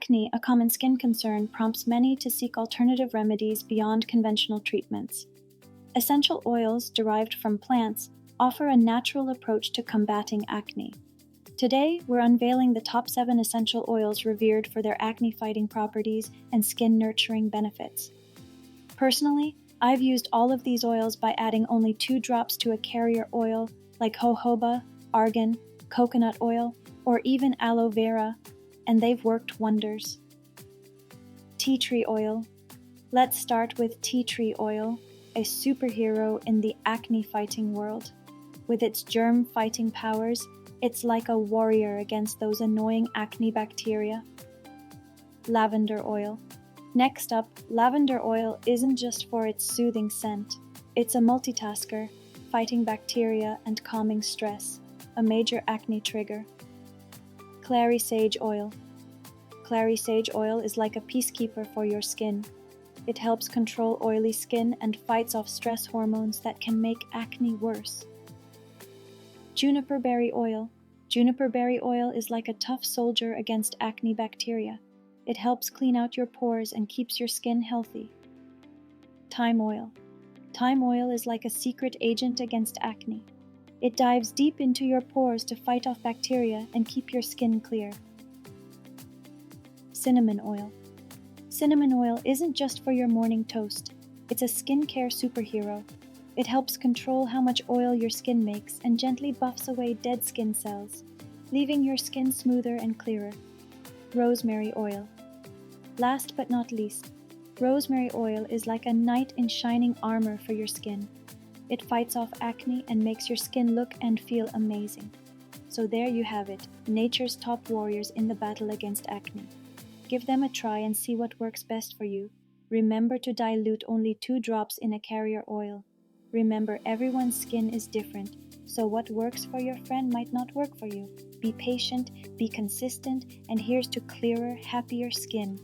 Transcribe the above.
Acne, a common skin concern, prompts many to seek alternative remedies beyond conventional treatments. Essential oils derived from plants offer a natural approach to combating acne. Today, we're unveiling the top 7 essential oils revered for their acne-fighting properties and skin-nurturing benefits. Personally, I've used all of these oils by adding only 2 drops to a carrier oil like jojoba, argan, coconut oil, or even aloe vera, and they've worked wonders. Tea tree oil. Let's start with tea tree oil, a superhero in the acne-fighting world. With its germ-fighting powers, it's like a warrior against those annoying acne bacteria. Lavender oil. Next up, lavender oil isn't just for its soothing scent. It's a multitasker, fighting bacteria and calming stress, a major acne trigger. Clary sage oil. Clary sage oil is like a peacekeeper for your skin. It helps control oily skin and fights off stress hormones that can make acne worse. Juniper berry oil. Juniper berry oil is like a tough soldier against acne bacteria. It helps clean out your pores and keeps your skin healthy. Thyme oil. Thyme oil is like a secret agent against acne. It dives deep into your pores to fight off bacteria and keep your skin clear. Cinnamon oil. Cinnamon oil isn't just for your morning toast. It's a skincare superhero. It helps control how much oil your skin makes and gently buffs away dead skin cells, leaving your skin smoother and clearer. Rosemary oil. Last but not least, rosemary oil is like a knight in shining armor for your skin. It fights off acne and makes your skin look and feel amazing. So there you have it, nature's top warriors in the battle against acne. Give them a try and see what works best for you. Remember to dilute only 2 drops in a carrier oil. Remember, everyone's skin is different, so what works for your friend might not work for you. Be patient, be consistent, and here's to clearer, happier skin.